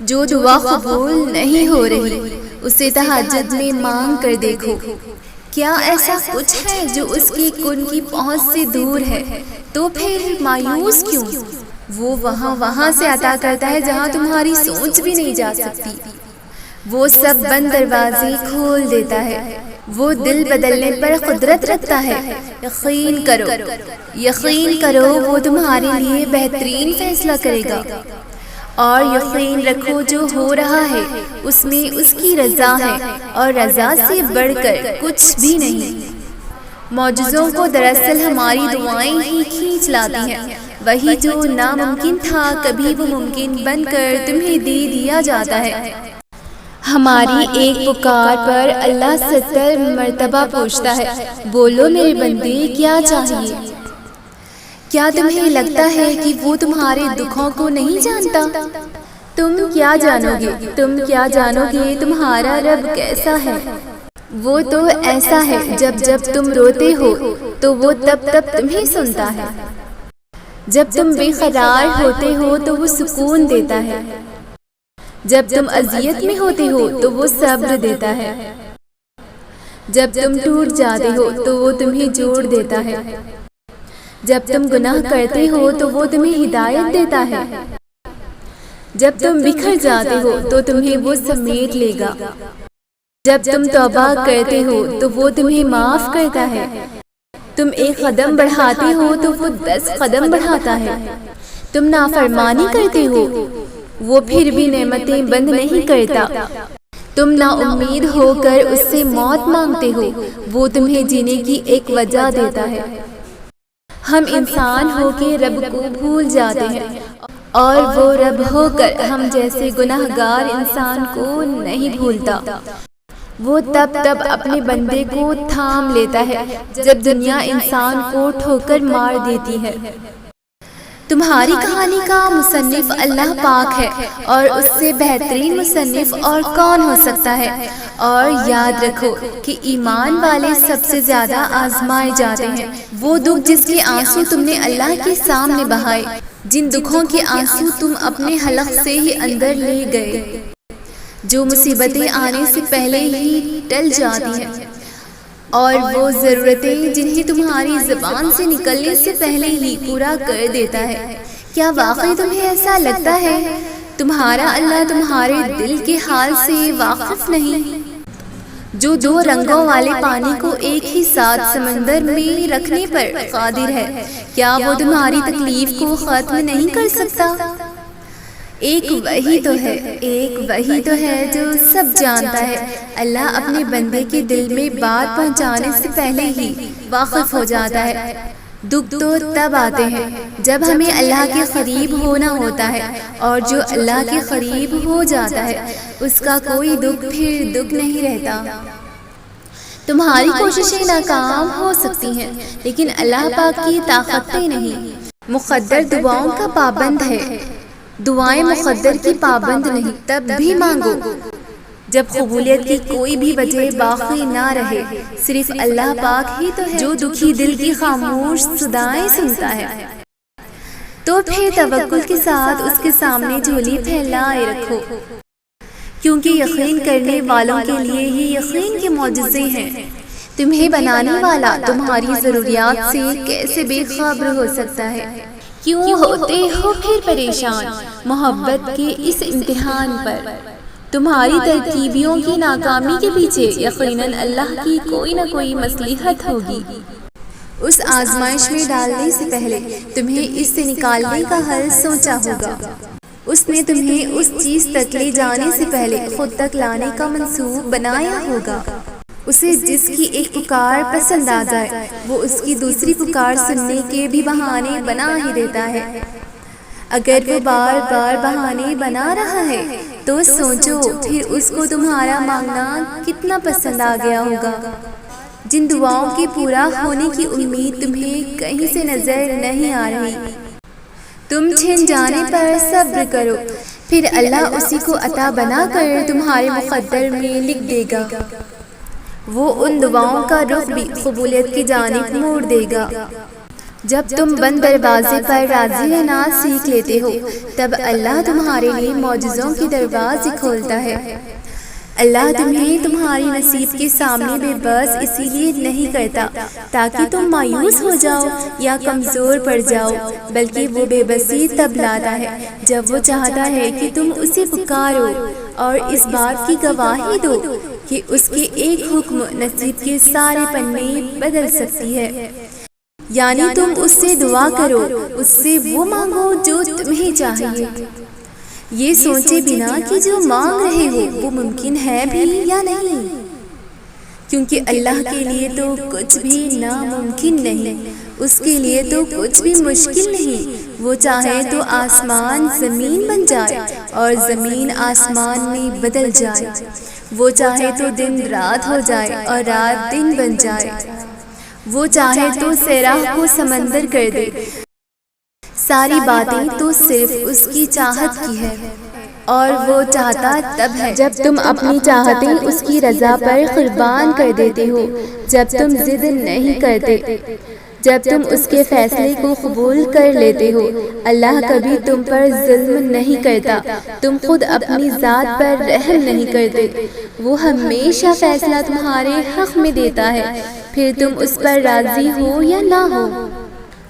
جو دعا قبول نہیں ہو رہی اسے تہجد میں مانگ کر دیکھو، کیا ایسا کچھ ہے جو اس کی کن کی پہنچ سے دور ہے؟ تو پھر مایوس کیوں؟ وہ وہاں سے عطا کرتا ہے جہاں تمہاری سوچ بھی نہیں جا سکتی۔ وہ سب بند دروازے کھول دیتا ہے، وہ دل بدلنے پر قدرت رکھتا ہے۔ یقین کرو وہ تمہارے لیے بہترین فیصلہ کرے گا، اور یقین رکھو جو ہو رہا ہے اس میں اس کی رضا ہے، اور رضا سے بڑھ کر کچھ بھی نہیں۔ معجزوں کو دراصل ہماری دعائیں ہی کھینچ لاتی ہیں، وہی جو ناممکن تھا کبھی وہ ممکن بن کر تمہیں دے دیا جاتا ہے۔ ہماری ایک پکار پر اللہ 70 مرتبہ پوچھتا ہے، بولو میرے بندے کیا چاہیے؟ کیا تمہیں لگتا ہے کہ وہ تمہارے دکھوں کو نہیں جانتا؟ تم کیا جانو گے تمہارا رب کیسا ہے؟ وہ تو ایسا ہے جب تم روتے ہو تو وہ تب تمہیں سنتا ہے، جب تم بے قرار ہوتے ہو تو وہ سکون دیتا ہے، جب تم اذیت میں ہوتے ہو تو وہ صبر دیتا ہے، جب تم ٹوٹ جاتے ہو تو وہ تمہیں جوڑ دیتا ہے، جب تم گناہ کرتے ہو تو وہ تمہیں ہدایت دیتا ہے، جب تم بکھر جاتے ہو تو تمہیں وہ سمیٹ لے گا، جب تم توبہ کرتے ہو تو وہ تمہیں معاف کرتا ہے، تم ایک قدم بڑھاتے ہو تو وہ 10 قدم بڑھاتا ہے، تم نافرمانی کرتے ہو وہ پھر بھی نعمتیں بند نہیں کرتا، تم نا امید ہو کر اس سے موت مانگتے ہو وہ تمہیں جینے کی ایک وجہ دیتا ہے۔ ہم انسان ہو کے رب کو بھول جاتے ہیں، اور وہ رب ہو کر ہم جیسے گناہگار انسان کو نہیں بھولتا۔ وہ تب اپنے بندے کو تھام لیتا ہے جب دنیا انسان کو ٹھوکر مار دیتی ہے۔ تمہاری کہانی کا مصنف اللہ پاک ہے، اور اس سے بہترین مصنف اور کون ہو سکتا ہے؟ اور یاد رکھو کہ ایمان والے سب سے زیادہ آزمائے جاتے ہیں۔ وہ دکھ جس کے آنسو تم نے اللہ کے سامنے بہائے، جن دکھوں کے آنسو تم اپنے حلق سے ہی اندر لے گئے، جو مصیبتیں آنے سے پہلے ہی ٹل جاتی ہیں، اور وہ ضرورتیں جنہیں تمہاری زبان سے نکلنے سے پہلے ہی پورا کر دیتا ہے۔ کیا واقعی تمہیں ایسا لگتا ہے تمہارا اللہ تمہارے دل کے حال سے واقف نہیں؟ جو 2 رنگوں والے پانی کو ایک ہی ساتھ سمندر میں رکھنے پر قادر ہے، کیا وہ تمہاری تکلیف کو ختم نہیں کر سکتا؟ ایک وہی تو ہے جو سب جانتا ہے۔ اللہ اپنے بندے کے دل میں بات پہنچانے سے پہلے ہی واقف ہو جاتا ہے۔ دکھ تو تب آتے ہیں جب ہمیں اللہ کے قریب ہونا ہوتا ہے، اور جو اللہ کے قریب ہو جاتا ہے اس کا کوئی دکھ پھر دکھ نہیں رہتا۔ تمہاری کوششیں ناکام ہو سکتی ہیں، لیکن اللہ پاک کی طاقتیں نہیں۔ مقدر دعاؤں کا پابند ہے، دعائیں مقدر کی پابند نہیں۔ تب بھی مانگو جب قبولیت کی کوئی بھی وجہ باقی نہ رہے۔ صرف اللہ پاک ہی تو ہے جو دکھی دل کی خاموش صدائیں سنتا ہے۔ تو پھر توکل کے ساتھ اس کے سامنے جھولی پھیلائے رکھو، کیونکہ یقین کرنے والوں کے لیے ہی یقین کے معجزے ہیں۔ تمہیں بنانے والا تمہاری ضروریات سے کیسے بے خبر ہو سکتا ہے؟ کیوں ہوتے ہو پھر پریشان محبت کے اس امتحان پر؟ تمہاری ترکیبیوں کی ناکامی کے پیچھے یقیناً اللہ کی کوئی نہ کوئی مصلحت ہوگی۔ اس آزمائش میں ڈالنے سے پہلے تمہیں اس سے نکالنے کا حل سوچا ہوگا۔ اس نے تمہیں اس چیز تک لے جانے سے پہلے خود تک لانے کا منصوب بنایا ہوگا۔ اسے جس کی ایک پکار پسند آ جائے وہ اس کی دوسری پکار سننے کے بھی بہانے بنا ہی دیتا ہے۔ اگر وہ بار بار بہانے بنا رہا ہے تو سوچو پھر اس کو تمہارا مانگنا کتنا پسند آ گیا ہوگا۔ جن دعاؤں کے پورا ہونے کی امید تمہیں کہیں سے نظر نہیں آ رہی، تم چھن جانے پر صبر کرو، پھر اللہ اسی کو عطا بنا کر تمہارے مقدر میں لکھ دے گا۔ وہ ان دعاؤں کا رخ بھی قبولیت کی جانب موڑ دے گا جب تم بند دروازے پر راضی رہنا سیکھ لیتے ہو تب اللہ تمہارے لیے معجزوں کے دروازے کھولتا ہے۔ اللہ تمہیں تمہاری نصیب کے سامنے بے بس اسی لیے نہیں کرتا تاکہ تم مایوس ہو جاؤ یا کمزور پڑ جاؤ، بلکہ وہ بے بسی تب لاتا ہے جب وہ چاہتا ہے کہ تم اسے پکارو اور اس بات کی گواہی دو کہ اس کے ایک حکم نصیب کے سارے پنے بدل سکتی ہے۔ یعنی تم اس سے دعا کرو، اس سے وہ مانگو جو تمہیں چاہیے، یہ سوچے بنا کہ جو مانگ رہے ہو وہ ممکن ہے بھی یا نہیں، کیونکہ اللہ کے لیے تو کچھ بھی ناممکن نہیں، اس کے لیے تو کچھ بھی مشکل نہیں۔ وہ چاہے تو آسمان زمین بن جائے اور زمین آسمان میں بدل جائے، وہ چاہے تو دن رات ہو جائے اور رات دن بن جائے، وہ چاہے تو صحرا کو سمندر کر دے، ساری باتیں تو صرف اس کی چاہت کی ہے، اور وہ چاہتا تب ہے جب تم اپنی چاہتیں اس کی رضا پر قربان کر دیتے ہو، جب تم ضد نہیں کرتے، جب تم اس کے فیصلے کو قبول کر لیتے ہو۔ اللہ کبھی تم پر ظلم نہیں کرتا، تم خود اپنی ذات پر رحم نہیں کرتے، وہ ہمیشہ فیصلہ تمہارے حق میں دیتا ہے، پھر تم اس پر راضی ہو یا نہ ہو۔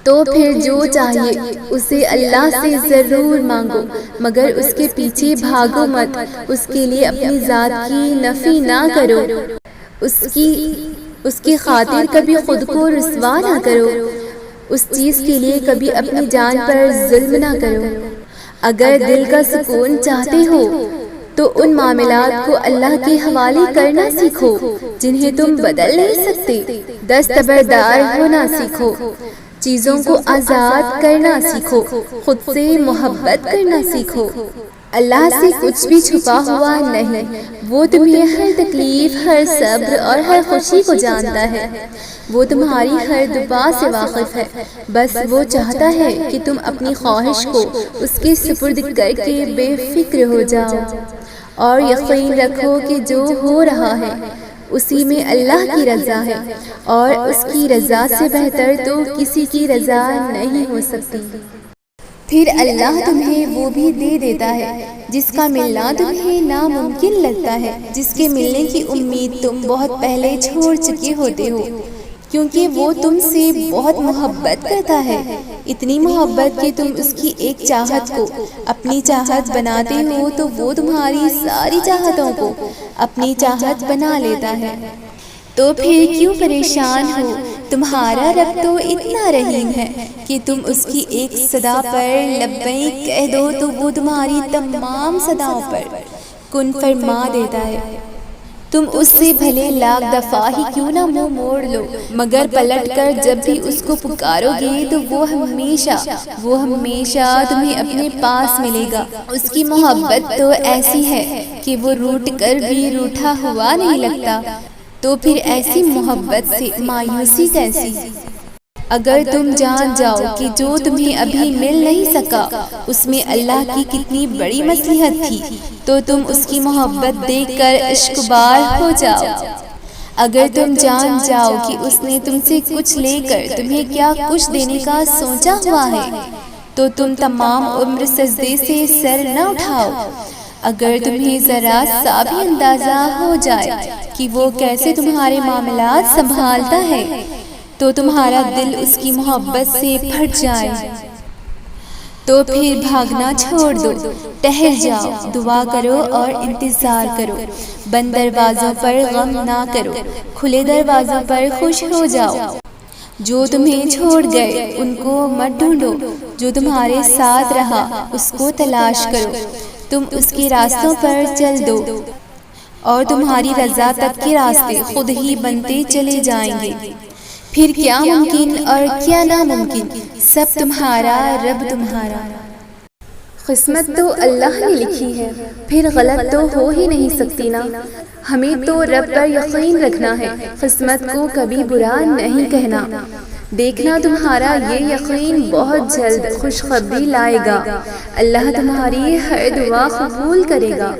تو پھر جو چاہیے اسے اللہ سے ضرور مانگو، مگر اس کے پیچھے بھاگو مت، اس کے لیے اپنی ذات کی نفی نہ کرو، اس کی خاطر کبھی خود کو رسوا نہ کرو، اس چیز کے لیے کبھی اپنی جان پر ظلم نہ کرو۔ اگر دل کا سکون چاہتے ہو تو ان معاملات کو اللہ کے حوالے کرنا سیکھو جنہیں تم بدل نہیں سکتے، دستبردار ہونا سیکھو، چیزوں کو آزاد کرنا سیکھو، خود سے محبت کرنا سیکھو۔ اللہ سے کچھ بھی چھپا ہوا نہیں، وہ تمہیں ہر تکلیف، ہر صبر اور ہر خوشی کو جانتا ہے، وہ تمہاری ہر دعا سے واقف ہے، بس وہ چاہتا ہے کہ تم اپنی خواہش کو اس کے سپرد کر کے بے فکر ہو جاؤ، اور یقین رکھو کہ جو ہو رہا ہے اسی میں اللہ کی رضا ہے، اور اس کی رضا سے بہتر تو کسی کی رضا نہیں ہو سکتی۔ پھر اللہ تمہیں وہ بھی دے دیتا ہے جس کا ملنا تمہیں ناممکن لگتا ہے، جس کے ملنے کی امید تم بہت پہلے چھوڑ چکے ہوتے ہو، کیونکہ وہ تم سے بہت محبت کرتا ہے، اتنی محبت کہ تم اس کی ایک چاہت کو اپنی چاہت بناتے ہو تو وہ تمہاری ساری چاہتوں کو اپنی چاہت بنا لیتا ہے۔ تو پھر کیوں پریشان ہو، تمہارا رب تو اتنا رحیم ہے کہ تم اس کی ایک صدا پر لبیک کہہ دو تو وہ تمہاری تمام صداؤں پر کن فرما دیتا ہے۔ تم اس سے بھلے لاکھ دفعہ ہی کیوں نہ منہ موڑ لو، مگر پلٹ کر جب بھی اس کو پکارو گے تو وہ ہمیشہ تمہیں اپنے پاس ملے گا۔ اس کی محبت تو ایسی ہے کہ وہ روٹ کر بھی روٹھا ہوا نہیں لگتا، تو پھر ایسی محبت سے مایوسی کیسی؟ اگر تم جان جاؤ کہ جو تمہیں ابھی مل نہیں سکا اس میں اللہ کی کتنی بڑی مصلحت تھی تو تم اس کی محبت دیکھ کر عشق بار ہو جاؤ۔ اگر تم جان جاؤ کہ اس نے تم سے کچھ لے کر تمہیں کیا کچھ دینے کا سوچا ہوا ہے تو تم تمام عمر سجدے سے سر نہ اٹھاؤ۔ اگر تمہیں ذرا سا بھی اندازہ ہو جائے کہ وہ کیسے تمہارے معاملات سنبھالتا ہے تو تمہارا دل اس کی محبت سے پھٹ جائے، تو پھر بھاگنا چھوڑ دو، ٹہر جاؤ، دعا کرو اور انتظار کرو، بند دروازوں پر غم نہ کرو، کھلے دروازوں پر خوش ہو جاؤ۔ جو تمہیں چھوڑ گئے ان کو مت ڈھونڈو، جو تمہارے ساتھ رہا اس کو تلاش کرو، تم اس کے راستوں پر چل دو اور تمہاری رضا تک کے راستے خود ہی بنتے چلے جائیں گے۔ پھر کیا ممکن اور کیا ناممکن، سب تمہارا رب تمہارا۔ قسمت تو اللہ نے لکھی ہے، پھر غلط تو ہو ہی نہیں سکتی نا۔ ہمیں تو رب پر یقین رکھنا ہے، قسمت کو کبھی برا نہیں کہنا۔ دیکھنا تمہارا یہ یقین بہت جلد خوشخبری لائے گا، اللہ تمہاری ہر دعا قبول کرے گا۔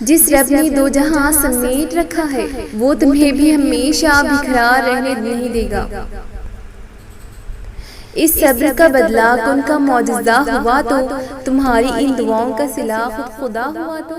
جس رب نے دو جہاں سمیٹ رکھا ہے وہ تمہیں بھی ہمیشہ بکھرا رہنے نہیں دے گا۔ اس صبر کا بدلہ ان کا معجزہ ہوا تو تمہاری ان دعاؤں کا صلہ خود خدا ہوا تو